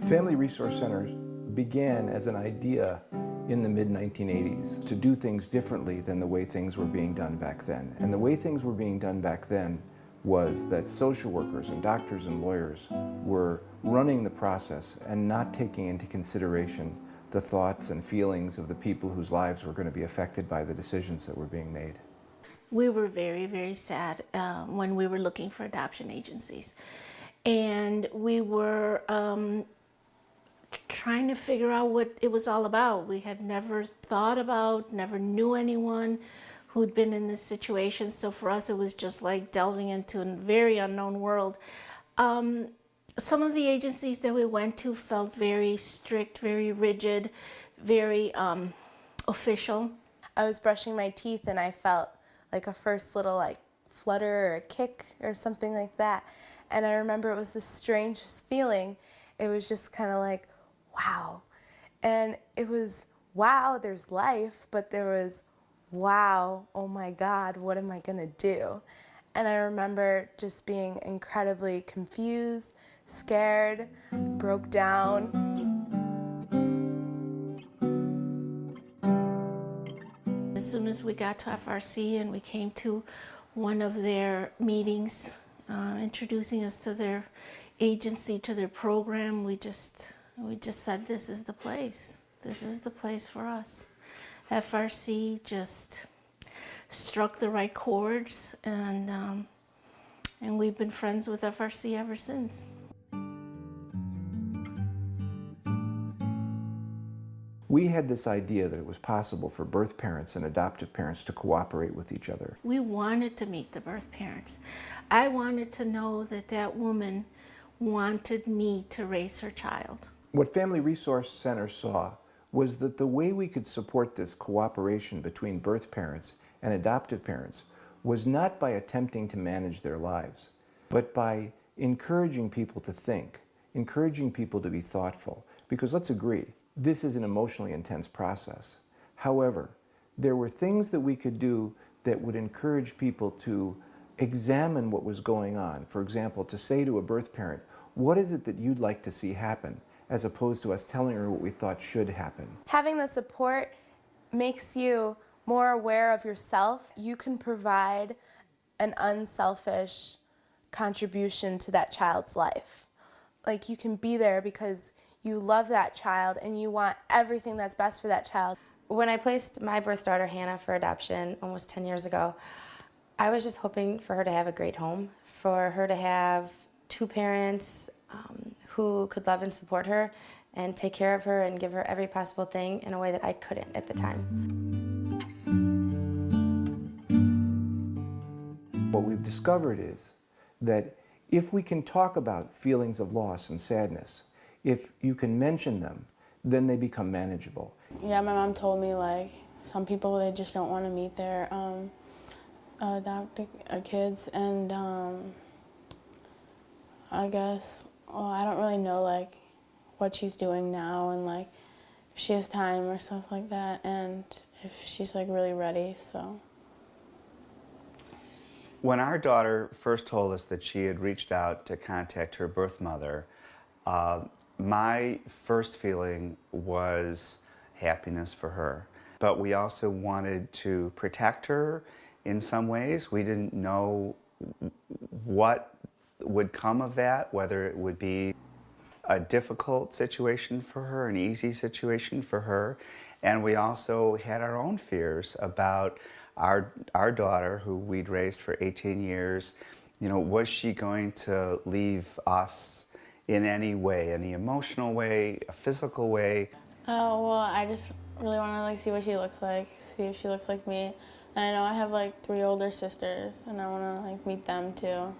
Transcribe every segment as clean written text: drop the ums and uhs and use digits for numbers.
Family Resource Centers began as an idea in the mid-1980s to do things differently than the way things were being done back then. And the way things were being done back then was that social workers and doctors and lawyers were running the process and not taking into consideration the thoughts and feelings of the people whose lives were going to be affected by the decisions that were being made. We were very, very sad when we were looking for adoption agencies. And we were trying to figure out what it was all about. We had never thought about, never knew anyone who'd been in this situation. So for us, it was just like delving into a very unknown world. Some of the agencies that we went to felt very strict, very rigid, very official. I was brushing my teeth and I felt like a first little flutter or a kick or something like that. And I remember it was the strangest feeling. It was just kind of like, wow. And it was, wow, there's life, but there was, wow, oh my God, what am I gonna do? And I remember just being incredibly confused, scared, broke down. As soon as we got to FRC and we came to one of their meetings, introducing us to their agency, to their program, we just said, this is the place. This is the place for us. FRC just struck the right chords, and we've been friends with FRC ever since. We had this idea that it was possible for birth parents and adoptive parents to cooperate with each other. We wanted to meet the birth parents. I wanted to know that that woman wanted me to raise her child. What Family Resource Center saw was that the way we could support this cooperation between birth parents and adoptive parents was not by attempting to manage their lives, but by encouraging people to think, encouraging people to be thoughtful. Because let's agree, this is an emotionally intense process. However, there were things that we could do that would encourage people to examine what was going on. For example, to say to a birth parent, what is it that you'd like to see happen, as opposed to us telling her what we thought should happen. Having the support makes you more aware of yourself. You can provide an unselfish contribution to that child's life. Like, you can be there because you love that child and you want everything that's best for that child. When I placed my birth daughter Hannah for adoption almost 10 years ago, I was just hoping for her to have a great home, for her to have two parents who could love and support her and take care of her and give her every possible thing in a way that I couldn't at the time. What we've discovered is that if we can talk about feelings of loss and sadness, if you can mention them, then they become manageable. Yeah, my mom told me, like, some people, they just don't want to meet their adopted kids, and I guess, well, I don't really know, like, what she's doing now, and, like, if she has time or stuff like that, and if she's, like, really ready, so. When our daughter first told us that she had reached out to contact her birth mother, my first feeling was happiness for her. But we also wanted to protect her in some ways. We didn't know what would come of that, whether it would be a difficult situation for her, an easy situation for her. And we also had our own fears about our daughter, who we'd raised for 18 years. You know, was she going to leave us in any way, any emotional way, a physical way? Oh, well, I just really want to, like, see what she looks like, see if she looks like me. And I know I have, like, 3 older sisters, and I want to, like, meet them too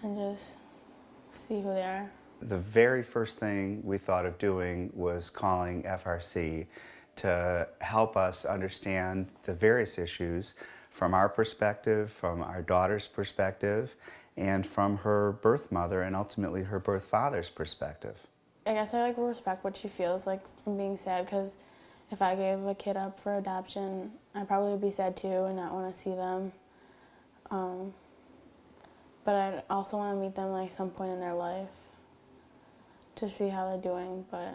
and just see who they are. The very first thing we thought of doing was calling FRC to help us understand the various issues from our perspective, from our daughter's perspective, and from her birth mother and ultimately her birth father's perspective. I guess I like respect what she feels like from being sad, because if I gave a kid up for adoption, I probably would be sad too and not want to see them. But I'd also want to meet them like some point in their life to see how they're doing, but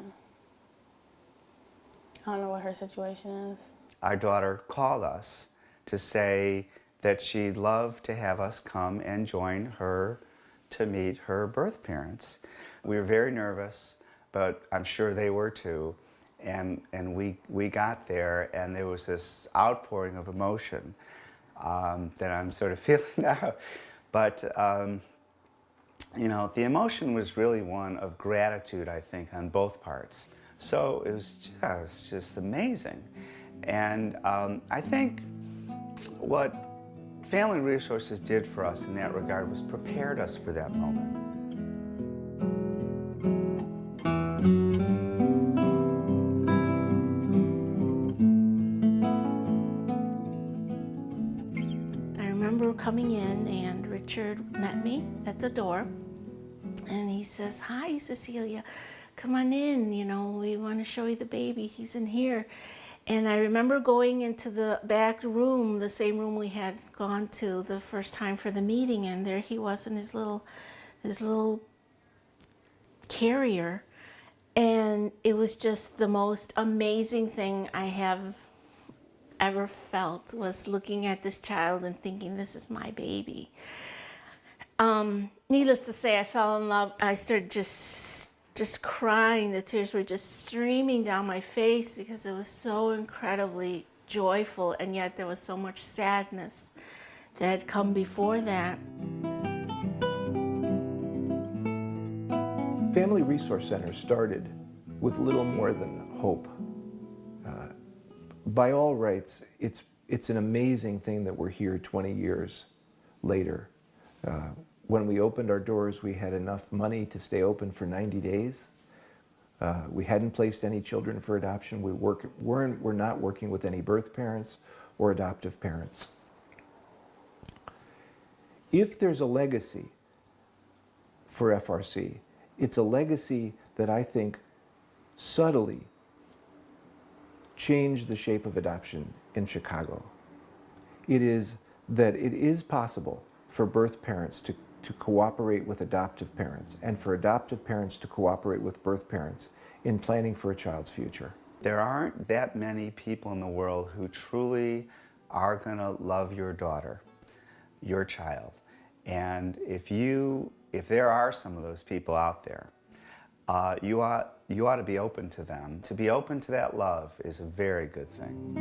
I don't know what her situation is. Our daughter called us to say that she'd love to have us come and join her to meet her birth parents. We were very nervous, but I'm sure they were too. And we got there, and there was this outpouring of emotion that I'm sort of feeling now. But, you know, the emotion was really one of gratitude, I think, on both parts. So it was just amazing. And I think what Family Resources did for us in that regard was prepared us for that moment. I remember coming in, and Richard met me at the door, and he says, "Hi, Cecilia, come on in, you know, we want to show you the baby, he's in here." And I remember going into the back room, the same room we had gone to the first time for the meeting, and there he was in his little carrier. And it was just the most amazing thing I have ever felt, was looking at this child and thinking, this is my baby. Needless to say, I fell in love. I started just crying. The tears were just streaming down my face because it was so incredibly joyful, and yet there was so much sadness that had come before that. Family Resource Center started with little more than hope. By all rights, it's an amazing thing that we're here 20 years later. When we opened our doors, we had enough money to stay open for 90 days. We hadn't placed any children for adoption. We're not working with any birth parents or adoptive parents. If there's a legacy for FRC, it's a legacy that I think subtly changed the shape of adoption in Chicago. It is that it is possible for birth parents to cooperate with adoptive parents, and for adoptive parents to cooperate with birth parents in planning for a child's future. There aren't that many people in the world who truly are going to love your daughter, your child. And if there are some of those people out there, you ought to be open to them. To be open to that love is a very good thing.